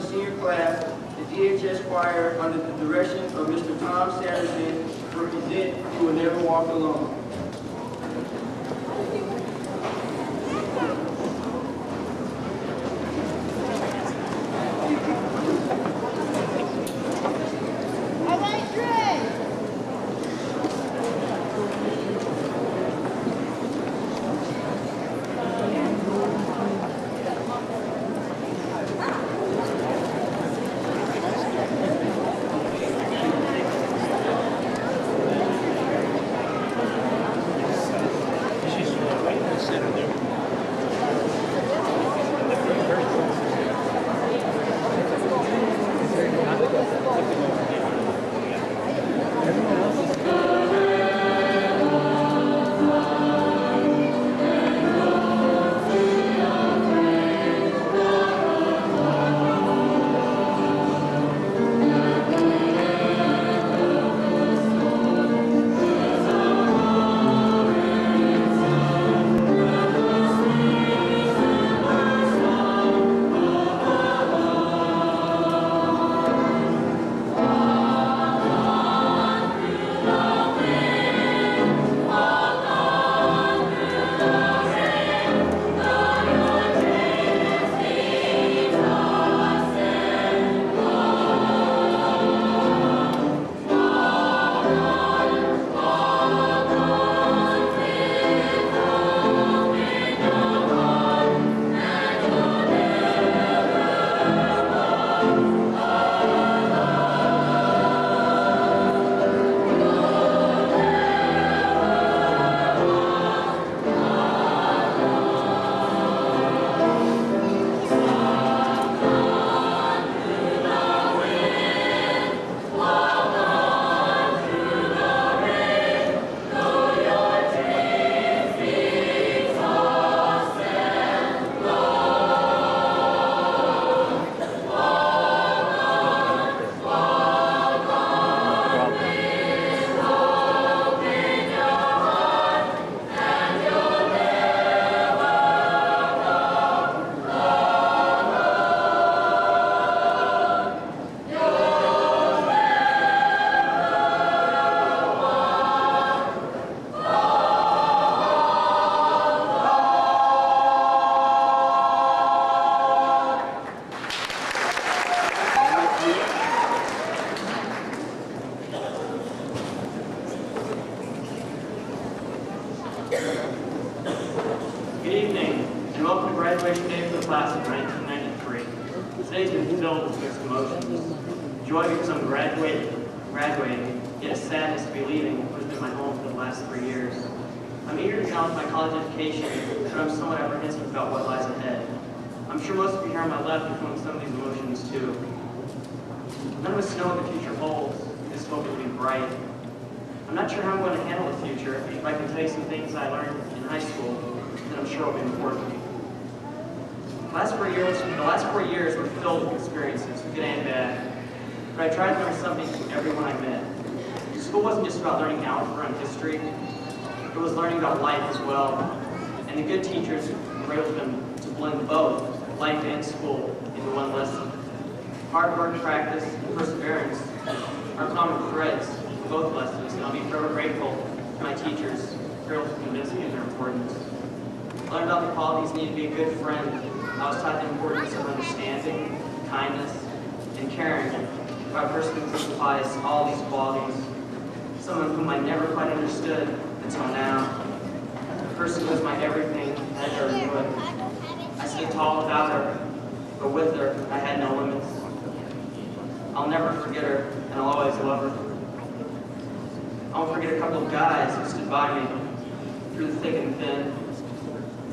senior class, the DHS choir, under the direction of Mr. Tom Sanderson, represent You Will Never Walk Alone.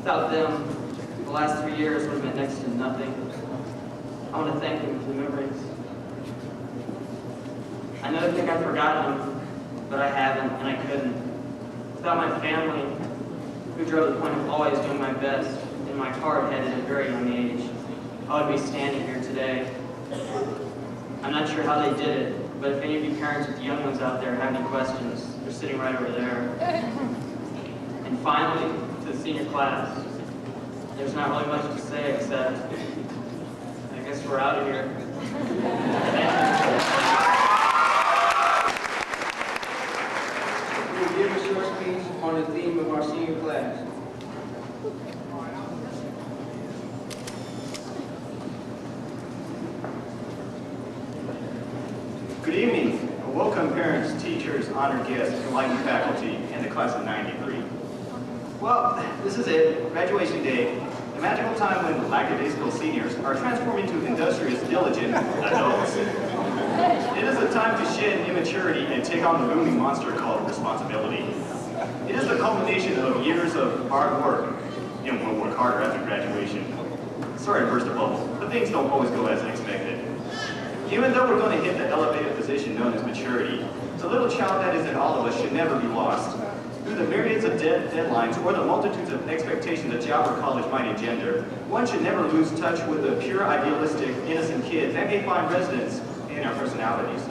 Without them, the last 3 years would have meant next to nothing. I want to thank them for the memories. I know they think I've forgotten them, but I haven't, and I couldn't. Without my family, who drove the point of always doing my best, and my hard head at a very young age, I would be standing here today. I'm not sure how they did it, but if any of you parents with young ones out there have any questions, they're sitting right over there. And finally, to the senior class, there's not really much to say except, I guess we're out of here. welcome parents, teachers, honored guests, enlightened faculty, and the class of '93. Well, this is it, graduation day, the magical time when lackadaisical seniors are transformed into industrious, diligent adults. It is a time to shed immaturity and take on the looming monster called responsibility. It is the culmination of years of hard work, and we'll work harder after graduation. Sorry to burst a bubble, but things don't always go as expected. Even though we're going to hit the elevated position known as maturity, the little child that is in all of us should never be lost. Through the myriads of deadlines or the multitudes of expectations a job or college might engender, one should never lose touch with the pure, idealistic, innocent kids that may find residence in our personalities.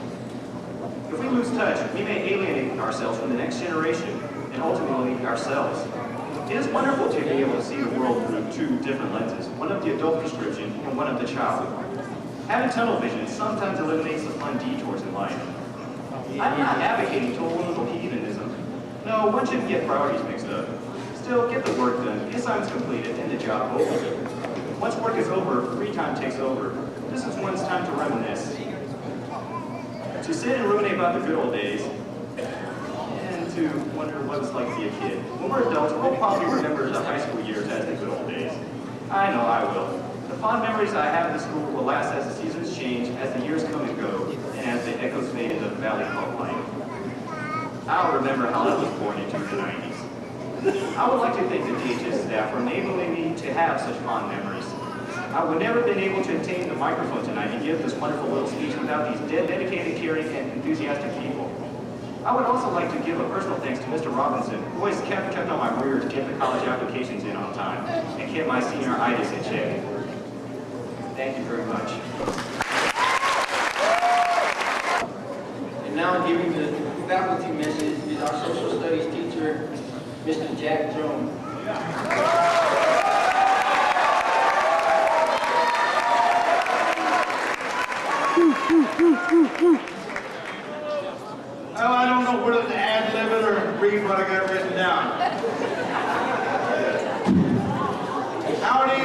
If we lose touch, we may alienate ourselves from the next generation and ultimately ourselves. It is wonderful to be able to see the world through two different lenses, one of the adult prescription and one of the child. Having tunnel vision sometimes eliminates the fun detours in life. I'm not advocating total heathenism. No, one shouldn't get priorities mixed up. Still, get the work done, the assignment's completed, and the job over. Once work is over, free time takes over. This is one's time to reminisce. To sit and ruminate about the good old days, and to wonder what it's like to be a kid. When we're adults, we'll probably remember the high school years as the good old days. I know I will. The fond memories I have of the school will last as the seasons change, as the years come and go, and as the echoes fade in the valley called life. I'll remember how I was born into the 90s. I would like to thank the DHS staff for enabling me to have such fond memories. I would never have been able to obtain the microphone tonight and give this wonderful little speech without these dedicated, caring, and enthusiastic people. I would also like to give a personal thanks to Mr. Robinson, who always kept on my rear to get the college applications in on time and kept my senioritis in check. Thank you very much. And now giving the faculty message is our social studies teacher, Mr. Jack Jones. Well, I don't know whether to ad-lib it or read what I got written down. Howdy,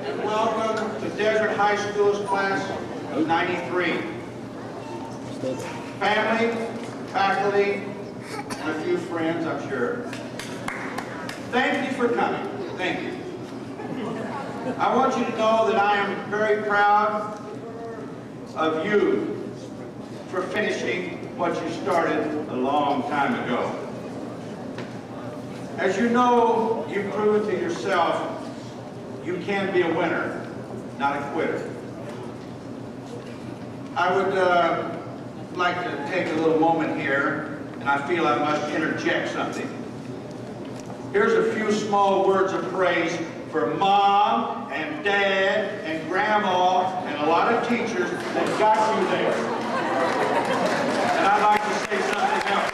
and welcome to Desert High School's class of '93. Family, faculty, and a few friends, I'm sure. Thank you for coming. Thank you. I want you to know that I am very proud of you for finishing what you started a long time ago. As you know, you've proven to yourself you can be a winner, not a quitter. I would like to take a little moment here, and I feel I must interject something. Here's a few small words of praise for Mom and Dad and Grandma and a lot of teachers that got you there. And I'd like to say something else.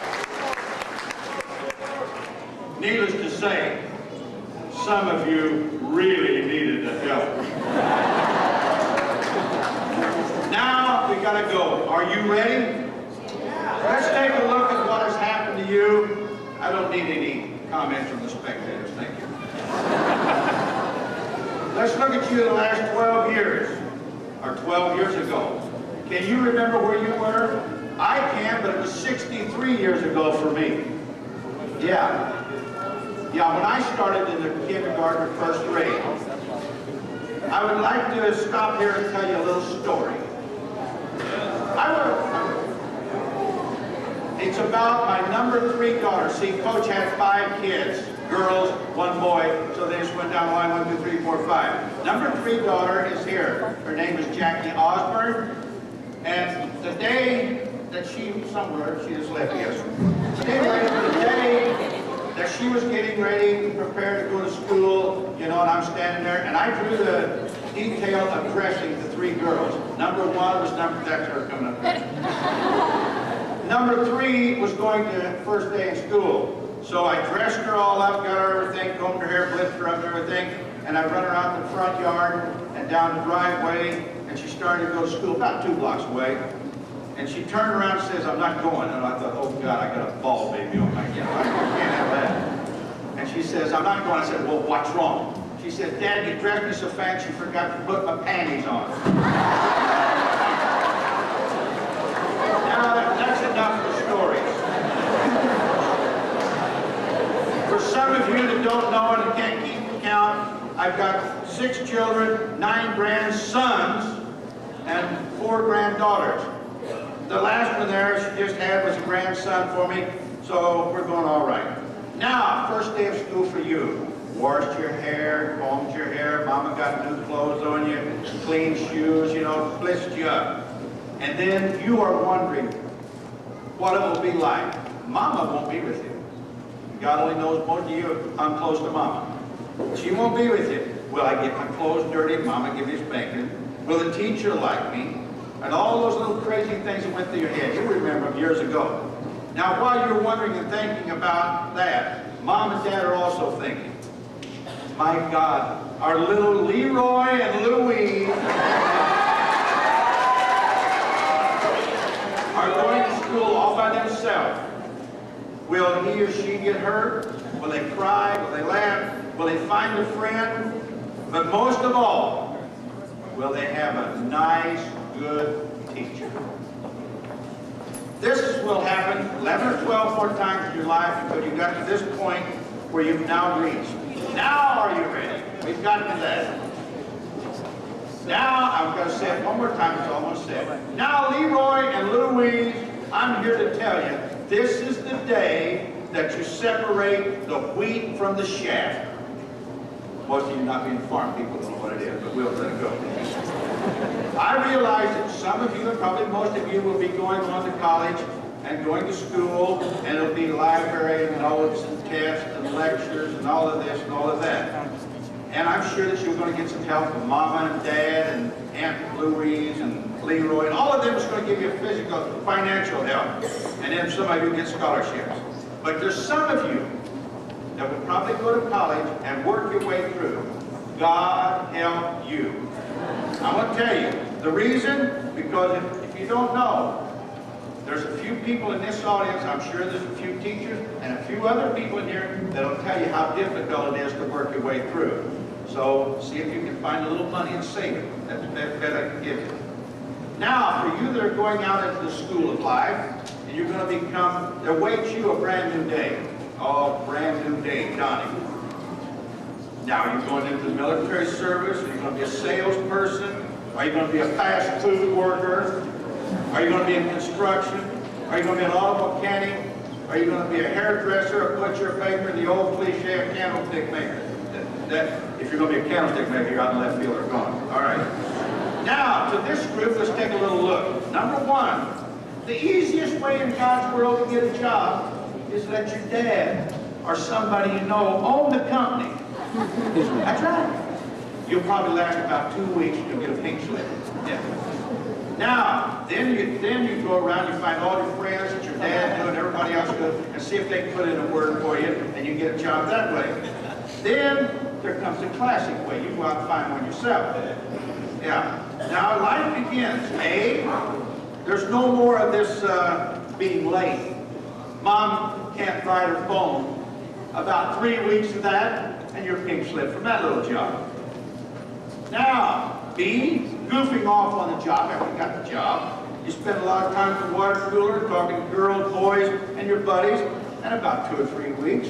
Needless to say, some of you really needed the help. Now we gotta go. Are you ready? Let's take a look at what has happened to you. I don't need any comments from the spectators, thank you. Let's look at you the last 12 years, or 12 years ago. Can you remember where you were? I can, but it was 63 years ago for me. Yeah, when I started in the kindergarten or first grade. I would like to stop here and tell you a little story. It's about my number 3 daughter. See, Coach had 5 kids, girls, 1 boy, so they just went down the line, 1, 2, 3, 4, 5. Number 3 daughter is here. Her name is Jackie Osborne, and the day that she just left here. Anyway, the day that she was getting ready, prepared to go to school, you know, and I'm standing there, and I drew the detail of dressing the 3 girls. Number 1 was that's her coming up there. Number 3 was going to first day in school. So I dressed her all up, got her everything, combed her hair, blitzed her up and everything, and I run her out the front yard and down the driveway, and she started to go to school about 2 blocks away. And she turned around and says, "I'm not going." And I thought, oh God, I got a ball baby on my I can't have that. And she says, "I'm not going." I said, "Well, what's wrong?" She said, "Dad, you dressed me so fancy, you forgot to put my panties on." Now, that's enough for I've got 6 children, 9 grandsons, and 4 granddaughters. The last one there she just had was a grandson for me, so we're going all right. Now, first day of school for you. Washed your hair, combed your hair, mama got new clothes on you, clean shoes, you know, blissed you up. And then you are wondering what it will be like. Mama won't be with you. God only knows most of you, I'm close to mama. She won't be with you. Will I get my clothes dirty? Mama give me a spanking. Will the teacher like me? And all those little crazy things that went through your head. You remember them years ago. Now, while you're wondering and thinking about that, Mom and Dad are also thinking, my God, our little Leroy and Louise are going to school all by themselves. Will he or she get hurt? Will they cry? Will they laugh? Will they find a friend? But most of all, will they have a nice, good teacher? This will happen 11 or 12 more times in your life until you got to this point where you've now reached. Now are you ready? We've gotten to that. Now, I'm going to say it one more time, it's almost said. Now, Leroy and Louise, I'm here to tell you, this is the day that you separate the wheat from the chaff. Most of you not being farm people don't know what it is, but we'll let it go. I realize that some of you, and probably most of you, will be going on to college and going to school, and it'll be library and notes and tests and lectures and all of this and all of that. And I'm sure that you're going to get some help from Mama and Dad and Aunt Louise and Leroy, and all of them is going to give you physical, financial help. And then some of you get scholarships. But there's some of you that will probably go to college and work your way through. God help you. I want to tell you, the reason, because if you don't know, there's a few people in this audience, I'm sure there's a few teachers and a few other people in here that'll tell you how difficult it is to work your way through. So see if you can find a little money and save it. That's the best bet I can give you. Now, for you that are going out into the school of life, and you're going to become, there waits you a brand new day. Oh, brand new day, Johnny. Now, are you going into the military service? Are you going to be a salesperson? Are you going to be a fast food worker? Are you going to be in construction? Are you going to be an auto mechanic? Are you going to be a hairdresser, a butcher, a baker, the old cliche of candlestick maker? If you're going to be a candlestick maker, you're out in left field or gone. All right. Now, to this group, let's take a little look. Number one, the easiest way in God's world to get a job is let your dad or somebody you know own the company. That's right. You'll probably last about 2 weeks and you'll get a pink slip. Yeah. Now, then you go around, you find all your friends that your dad knew and everybody else knew, and see if they can put in a word for you, and you get a job that way. Then there comes the classic way. You go out and find one yourself. Yeah. Now life begins. There's no more of this being late. Mom can't write her phone. About 3 weeks of that, and your pink slip from that little job. Now, B, goofing off on the job after you got the job. You spend a lot of time at the water cooler talking to girls, boys, and your buddies, and about 2 or 3 weeks,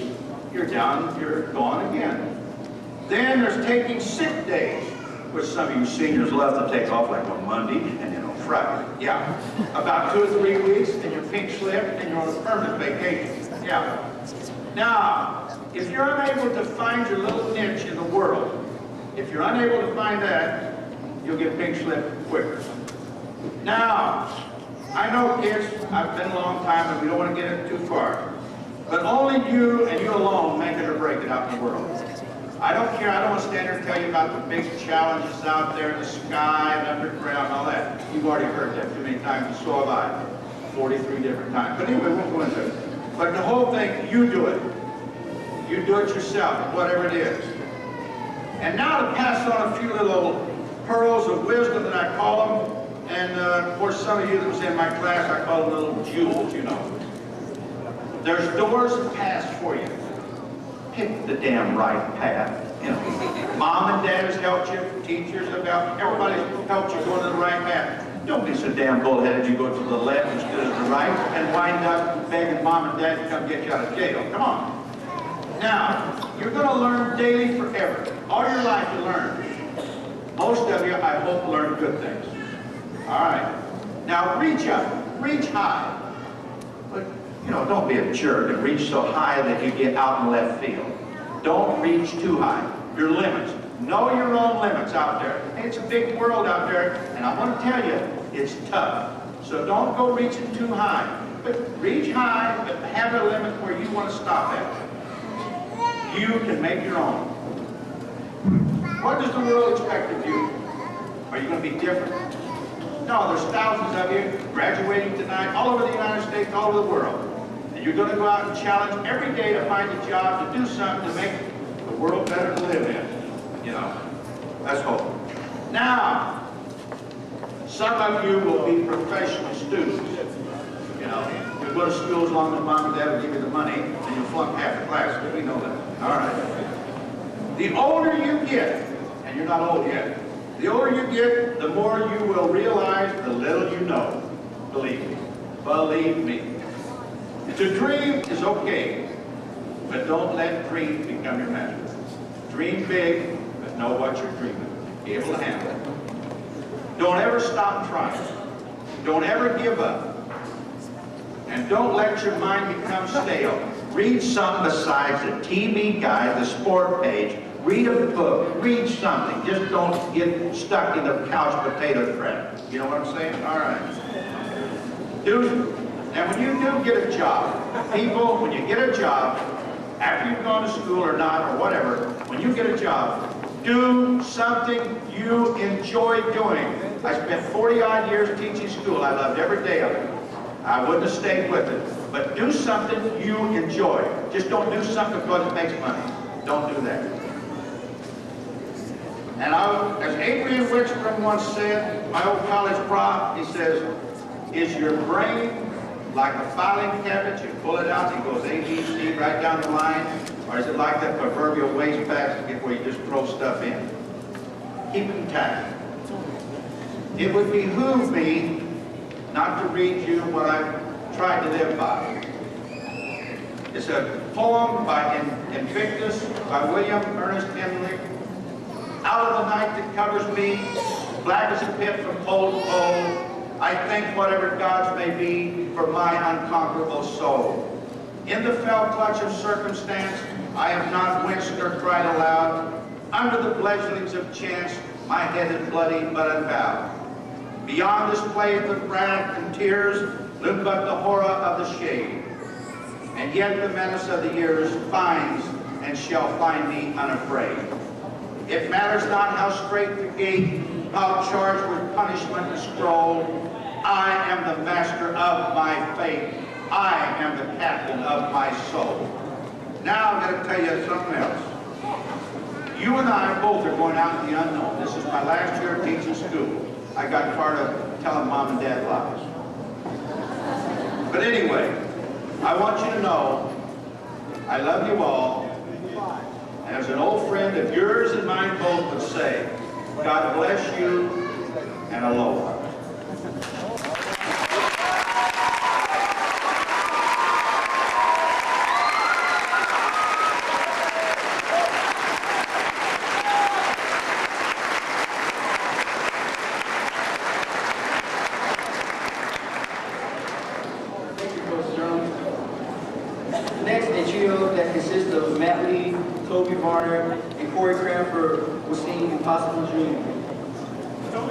you're down, you're gone again. Then there's taking sick days, which some of you seniors love to take off like on Monday and then on Friday. Yeah. About 2 or 3 weeks, and your pink slip, and you're on a permanent vacation. Yeah. Now, if you're unable to find your little niche in the world, if you're unable to find that, you'll get pink slip quicker. Now, I know kids, I've been a long time and we don't want to get it too far, but only you and you alone make it or break it out in the world. I don't care, I don't want to stand here and tell you about the big challenges out there in the sky and underground and all that. You've already heard that too many times, and so have I, 43 different times. But anyway, we won't go into it. But the whole thing, you do it. You do it yourself, whatever it is. And now to pass on a few little pearls of wisdom that I call them, and of course some of you that was in my class, I call them little jewels, you know. There's doors and paths for you. Pick the damn right path. You know, Mom and Dad has helped you, teachers have helped, everybody's helped you go to the right path. Don't be so damn bullheaded you go to the left instead of the right and wind up begging Mom and Dad to come get you out of jail. Come on. Now, you're going to learn daily forever. All your life you learn. Most of you, I hope, learn good things. All right. Now reach up, reach high. But, you know, don't be a jerk and reach so high that you get out in left field. Don't reach too high. Your limits. Know your own limits out there. Hey, it's a big world out there, and I want to tell you, it's tough. So don't go reaching too high. But reach high, but have a limit where you want to stop at. You can make your own. What does the world expect of you? Are you going to be different? No, there's thousands of you graduating tonight all over the United States, all over the world. And you're going to go out and challenge every day to find a job, to do something to make the world better to live in. You know, let's hope. Now, some of you will be professional students. You know, you go to school as long as mom and dad will give you the money, and you'll flunk half the class. We know that. All right. The older you get, and you're not old yet, the older you get, the more you will realize the little you know. Believe me. Believe me. To dream is okay, but don't let dreams become your master. Dream big, but know what you're dreaming. Be able to handle it. Don't ever stop trying. Don't ever give up. And don't let your mind become stale. Read something besides the TV guide, the sport page. Read a book. Read something. Just don't get stuck in the couch potato trap. You know what I'm saying? All right. And when you do get a job, people, when you get a job, after you've gone to school or not, or whatever, when you get a job, do something you enjoy doing. I spent 40-odd years teaching school. I loved every day of it. I wouldn't have stayed with it. But do something you enjoy. Just don't do something because it makes money. Don't do that. And as Adrian Wickstrom once said, my old college prof, he says, is your brain like a filing cabinet? You pull it out and it goes A, B, C, right down the line? Or is it like that proverbial waste basket where you just throw stuff in? Keep it intact. It would behoove me not to read you what I've tried to live by. It's a poem by Invictus by William Ernest Henley. Out of the night that covers me, black as a pit from pole to pole, I thank whatever gods may be for my unconquerable soul. In the fell clutch of circumstance, I have not winced nor cried aloud. Under the fledglings of chance, my head is bloody but unbowed. Beyond this play of wrath and tears, loom but the horror of the shade. And yet the menace of the years finds and shall find me unafraid. It matters not how straight the gate, how charged with punishment the scroll. I am the master of my fate. I am the captain of my soul. Now I'm going to tell you something else. You and I both are going out in the unknown. This is my last year teaching school. I got tired of telling mom and dad lies. But anyway, I want you to know I love you all. And as an old friend of yours and mine both would say, God bless you and aloha. And choreographer Weston Impossible Jr. With a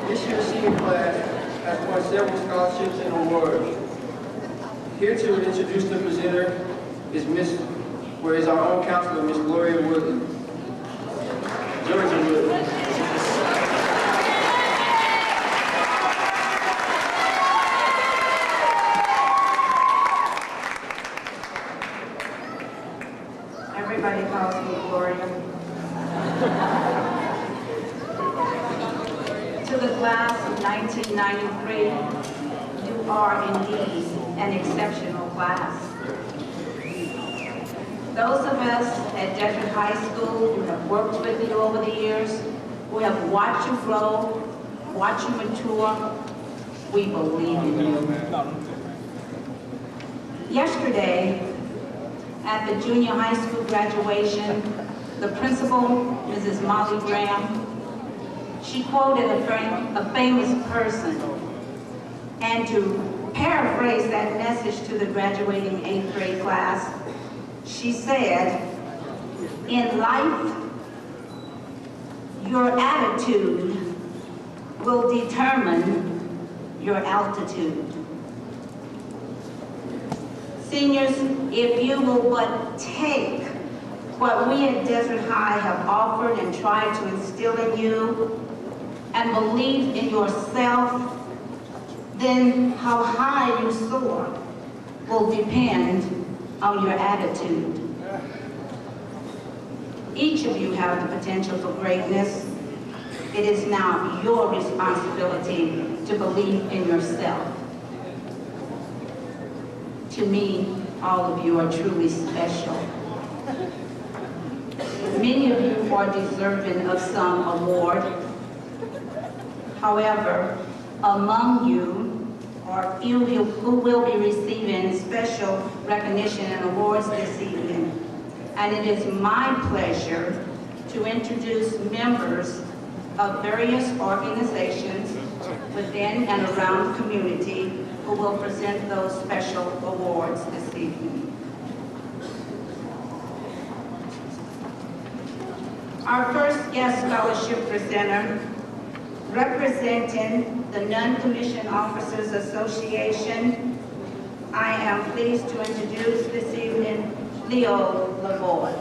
This year's senior class has won several scholarships and awards. Here to introduce the presenter is our own counselor, Miss Gloria Woodley. Georgia Woodley. Everybody calls me Gloria. To the class of 1993, you are indeed an exceptional class. Those of us at Desert High School who have worked with you over the years, who have watched you grow, watched you mature, we believe in you. Yesterday, at the junior high school graduation, the principal, Mrs. Molly Graham, she quoted a famous person. And to paraphrase that message to the graduating 8th grade class, she said, in life, your attitude will determine your altitude. Seniors, if you will but take what we at Desert High have offered and tried to instill in you and believe in yourself, then how high you soar will depend on your attitude. Each of you have the potential for greatness. It is now your responsibility to believe in yourself. To me, all of you are truly special. Many of you are deserving of some award. However, among you are few who will be receiving special recognition and awards this evening. And it is my pleasure to introduce members of various organizations within and around the community who will present those special awards this evening. Our first guest scholarship presenter, representing the Non-Commissioned Officers Association, I am pleased to introduce this evening Leo Lavoie.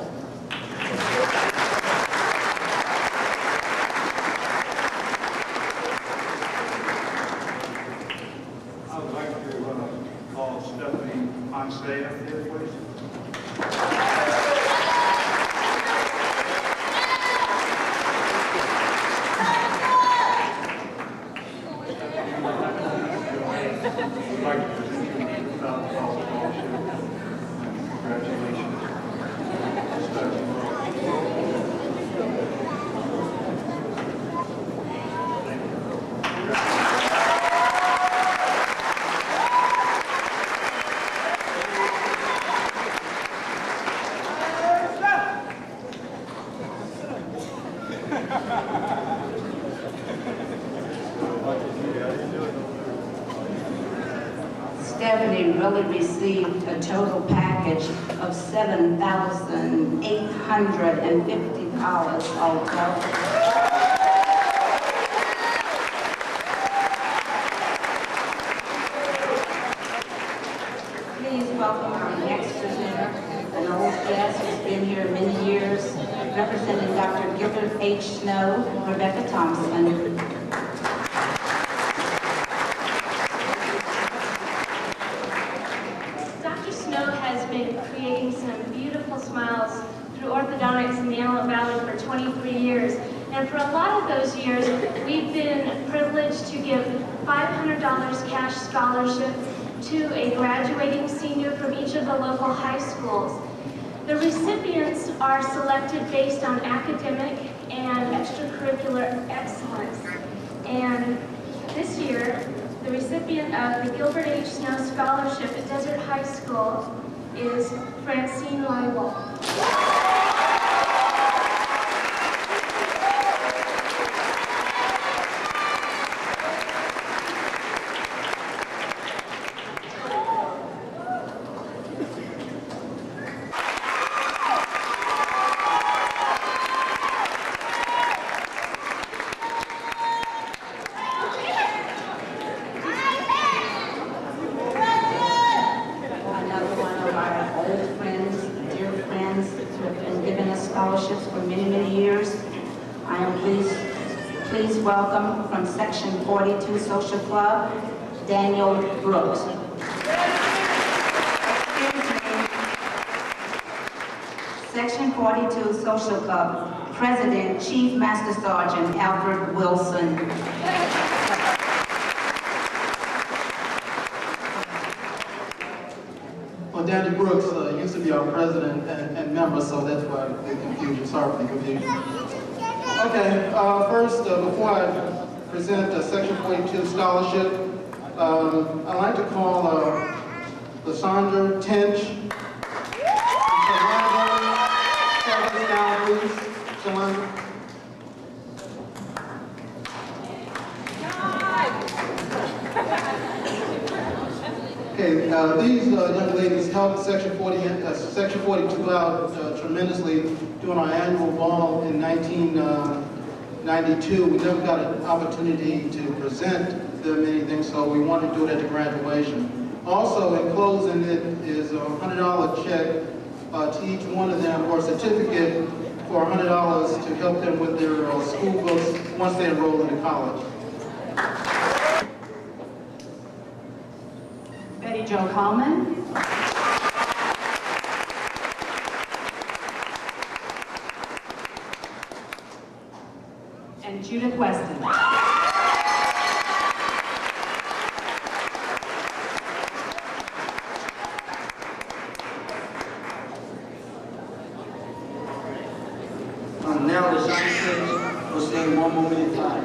I would like to call Stephanie Ponce up here, please. Stephanie really received a total package of $7,850 altogether. Please welcome our next presenter, an old guest who's been here many years, representing Dr. Gilbert H. Snow, Rebecca Thompson. Creating some beautiful smiles through orthodontics in the Antelope Valley for 23 years. And for a lot of those years, we've been privileged to give $500 cash scholarship to a graduating senior from each of the local high schools. The recipients are selected based on academic and extracurricular excellence. And this year, the recipient of the Gilbert H. Snow Scholarship at Desert High School is Francine Lywell. welcome from Section 42 Social Club, Daniel Brooks. Section 42 Social Club, President, Chief Master Sergeant Alfred Wilson. Well, Danny Brooks used to be our president and member, so that's why the confusion. Sorry for the confusion. Okay, first, before I present the Section 42 scholarship, I'd like to call Lysandra Tench. Down, please. Shalanda. Okay, these young ladies helped Section 42 out tremendously during our annual ball in 1992. We never got an opportunity to present them anything, so we wanted to do it at the graduation. Also, in closing, it is a $100 check to each one of them, or a certificate for $100 to help them with their school books once they enroll into college. Betty Jo Coleman. And Judith Weston. Now the Science will sing One Moment in Time.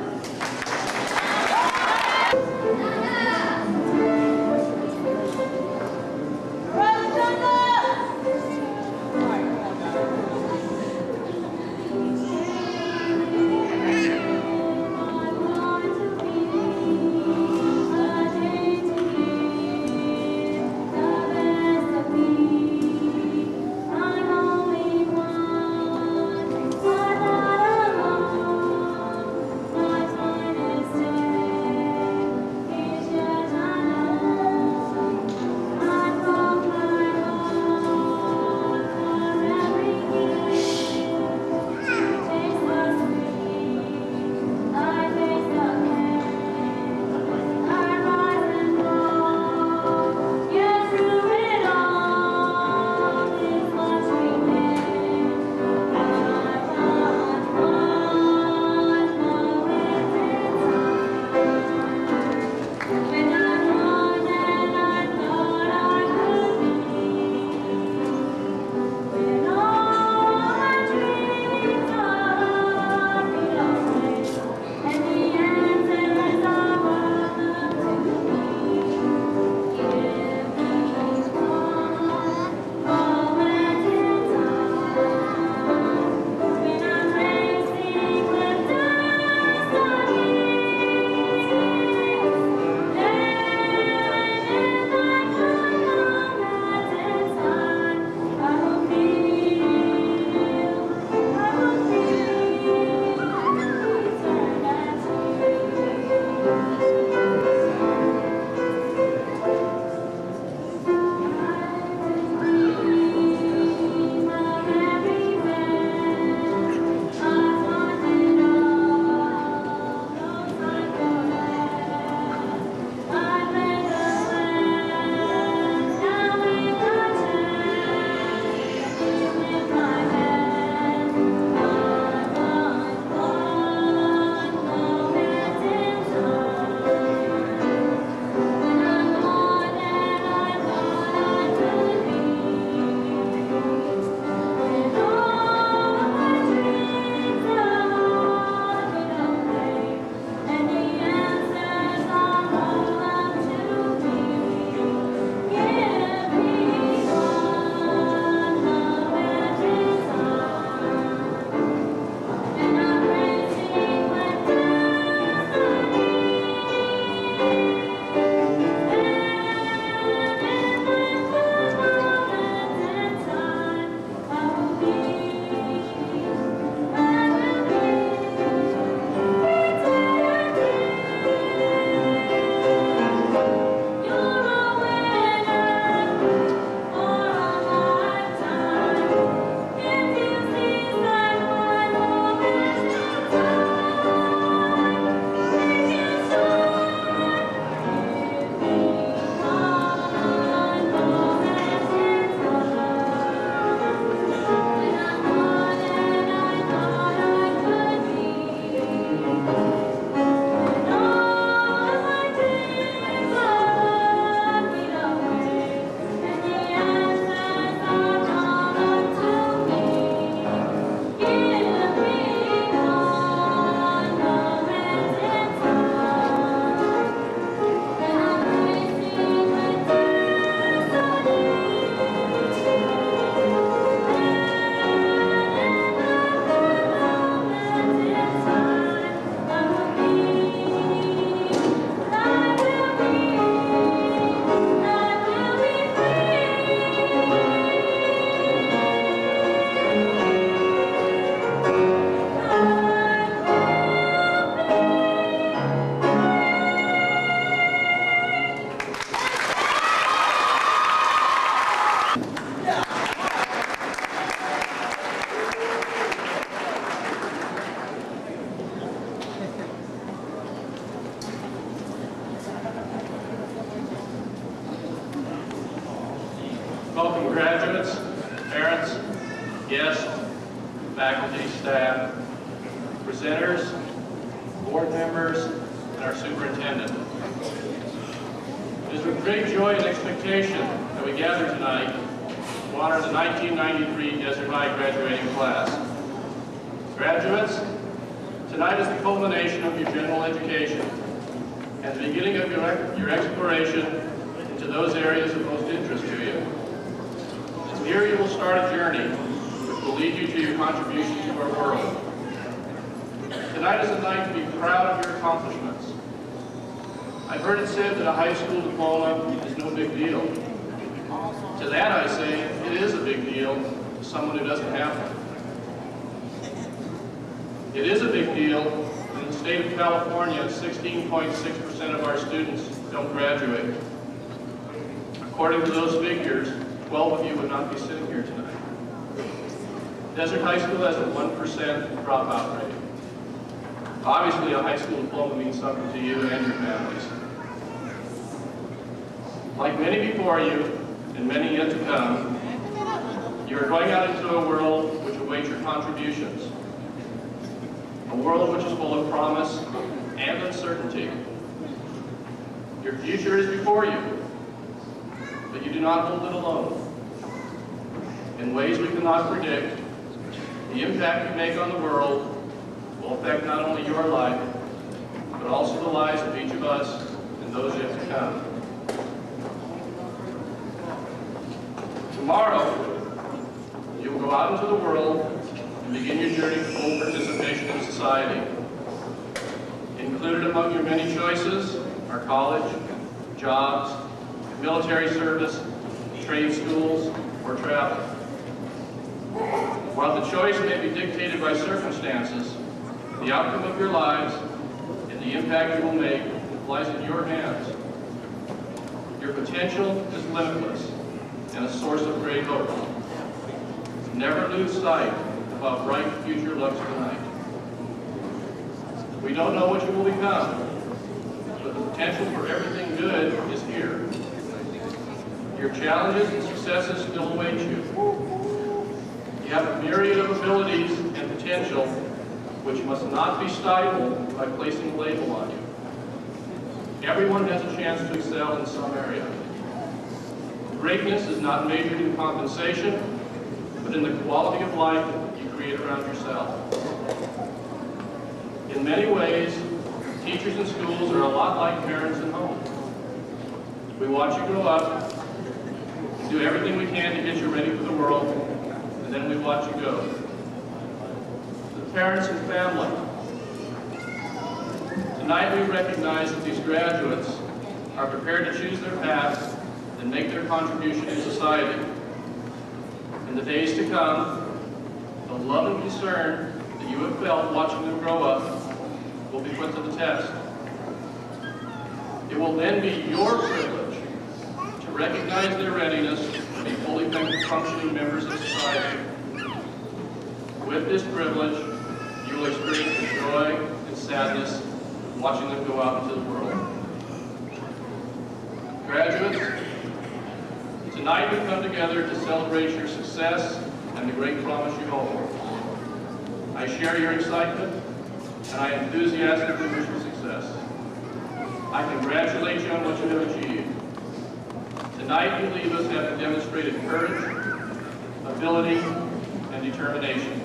Welcome graduates, parents, guests, faculty, staff, presenters, board members, and our superintendent. It is with great joy and expectation that we gather tonight to honor the 1993 Desert High graduating class. Graduates, tonight is the culmination of your general education and the beginning of your exploration into those areas of most interest to you. And here you will start a journey which will lead you to your contribution to our world. Tonight is a night to be proud of your accomplishments. I've heard it said that a high school diploma is no big deal. To that I say, it is a big deal to someone who doesn't have one. It is a big deal in the state of California, 16.6% of our students don't graduate. According to those figures, 12 of you would not be sitting here tonight. Desert High School has a 1% dropout rate. Obviously, a high school diploma means something to you and your families. Like many before you, and many yet to come, you are going out into a world which awaits your contributions. A world which is full of promise and uncertainty. Your future is before you, but you do not hold it alone. In ways we cannot predict, the impact you make on the world will affect not only your life, but also the lives of each of us and those yet to come. Tomorrow, you will go out into the world and begin your journey to full participation in society. Included among your many choices are college, jobs, military service, trade schools, or travel. While the choice may be dictated by circumstances, the outcome of your lives and the impact you will make lies in your hands. Your potential is limitless and a source of great hope. Never lose sight of how bright the future looks tonight. We don't know what you will become, but the potential for everything good is here. Your challenges and successes still await you. You have a myriad of abilities and potential which must not be stifled by placing a label on you. Everyone has a chance to excel in some area. Greatness is not measured in compensation, but in the quality of life you create around yourself. In many ways, teachers in schools are a lot like parents at home. We watch you grow up, do everything we can to get you ready for the world, and then we watch you go. The parents and family. Tonight we recognize that these graduates are prepared to choose their paths and make their contribution in society. In the days to come, the love and concern that you have felt watching them grow up will be put to the test. It will then be your privilege to recognize their readiness to be fully functioning members of society. With this privilege, you will experience the joy and sadness of watching them go out into the world. Graduates, tonight we come together to celebrate your success and the great promise you hold. I share your excitement, and I enthusiastically wish you success. I congratulate you on what you have achieved. Tonight you leave us having demonstrated courage, ability, and determination.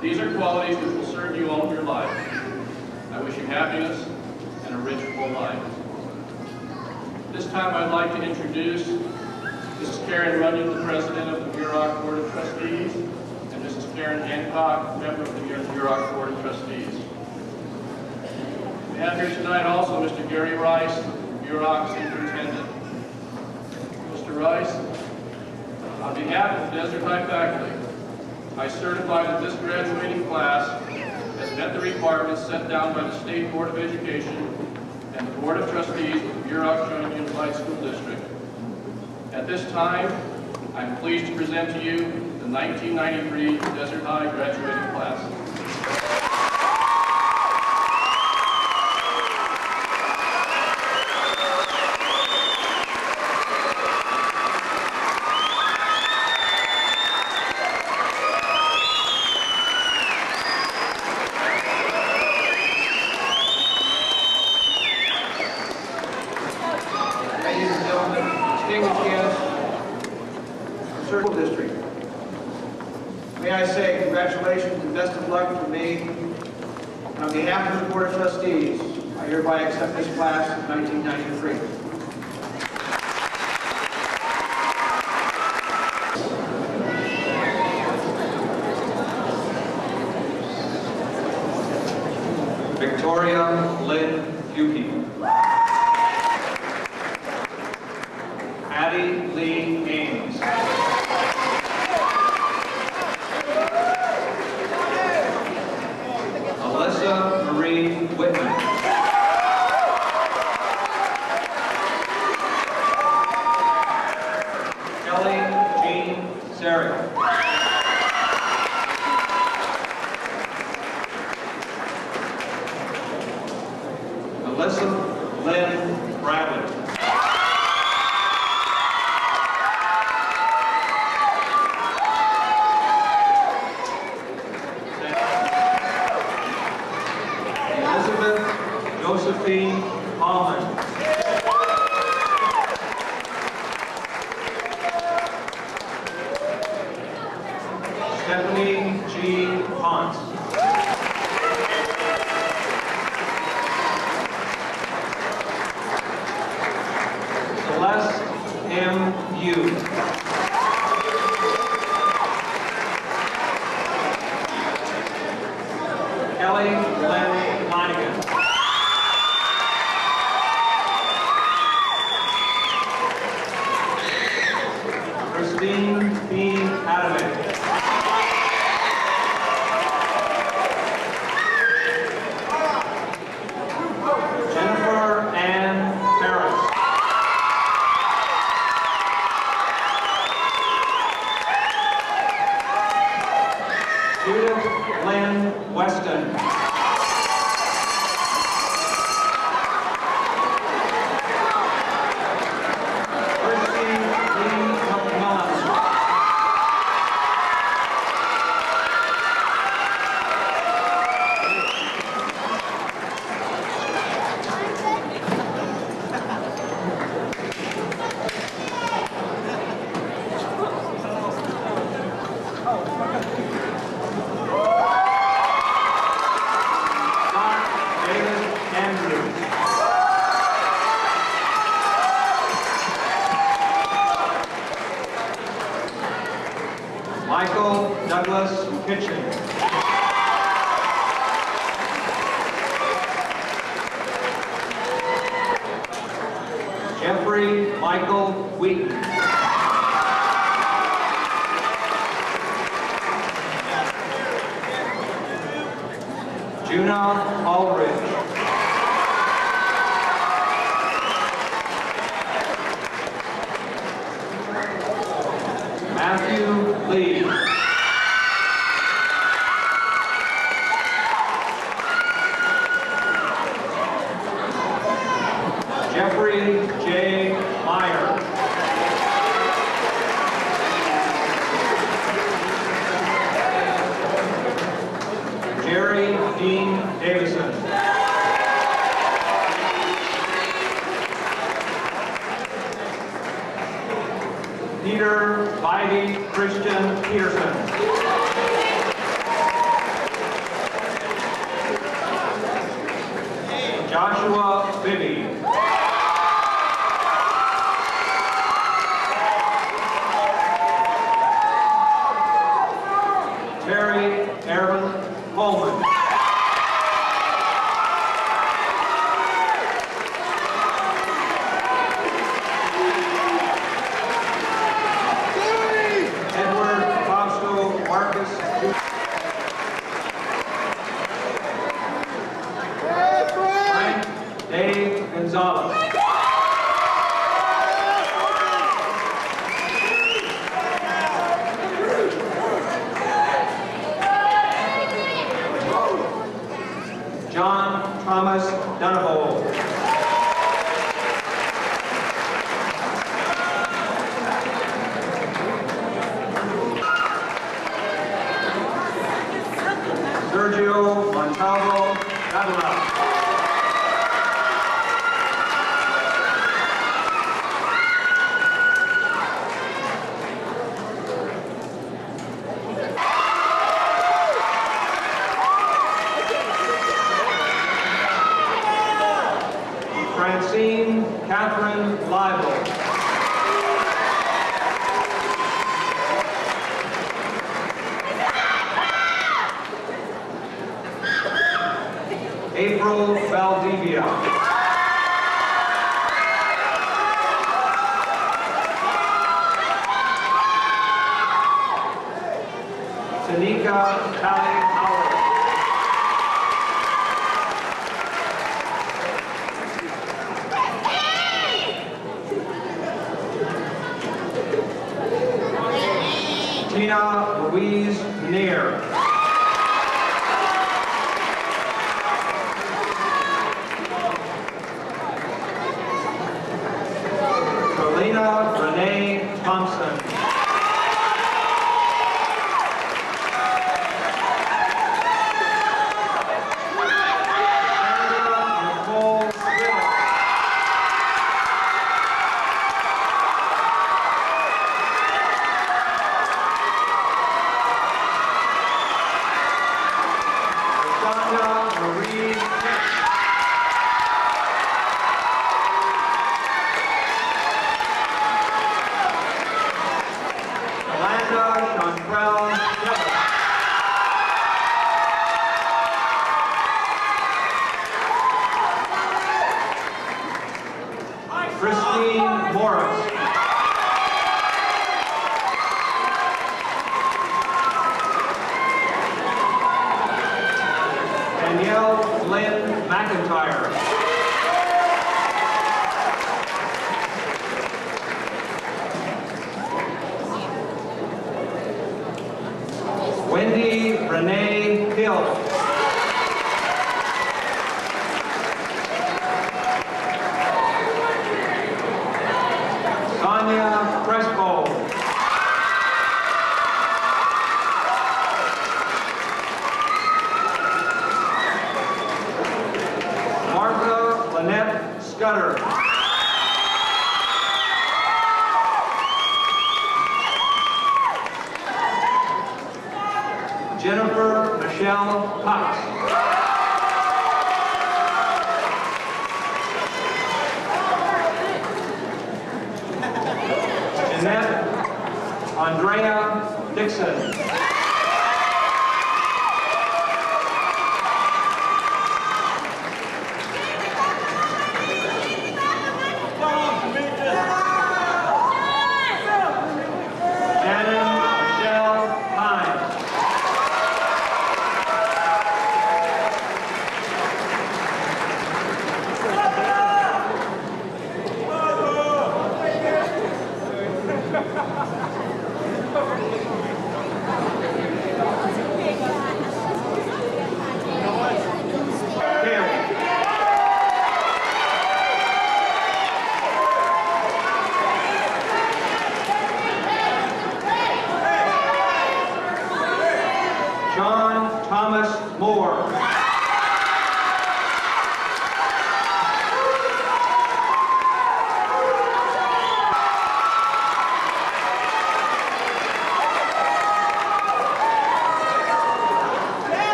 These are qualities which will serve you all of your life. I wish you happiness and a rich, full life. This time I'd like to introduce Mrs. Karen Runyon, the President of the Muroc Board of Trustees, and Mrs. Karen Hancock, member of the Muroc Board of Trustees. We have here tonight also Mr. Gary Rice, Muroc Superintendent. Mr. Rice, on behalf of Desert High faculty, I certify that this graduating class has met the requirements set down by the State Board of Education and the Board of Trustees of the Muroc Joint Unified School District. At this time, I'm pleased to present to you the 1993 Desert High graduating class. and best of luck from me. On behalf of the Board of Trustees, I hereby accept this class of 1993. Victoria Lynn Fukey. Patti Ames. Alyssa Marie Whitman. Kelly Jean Szarek. Melisalyn Bradley. Josephine Almon. Tiffany G. Ponce. Celeste You. Kelly Lynn Flanagan. Adamic. Ann Pairis. Judith Lynn Weston. Christy McMillan. Kitchen. Jeffrey Michael Wheaton. Juna Auldridge. Matthew Lee. J. Meyer. Jerry Dean Davison. Peter Bibby Christian Peterson. Joshua Bibby. Coleman. Edward Fausto Marcus. Frank Dave Gonzalez. Jon Dunavold. Sergio Davila. Francine Catherine Lible. April Valdivia. Tanika Tally Howard. Tina Louise Neer. Carlina Renee Thompson. Lynn McIntyre. Wendy Renee Hill. Sonia Crespo. Scudder. Jennifer Michelle Cox. Jeanette Andrea Dixon.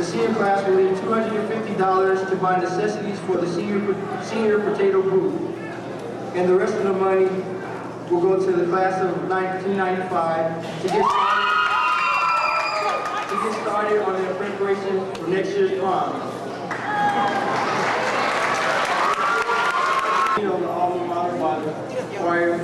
The senior class will need $250 to buy necessities for the senior potato booth. And the rest of the money will go to the class of 1995 to get started on their preparation for next year's prom. On the alma mater by the choir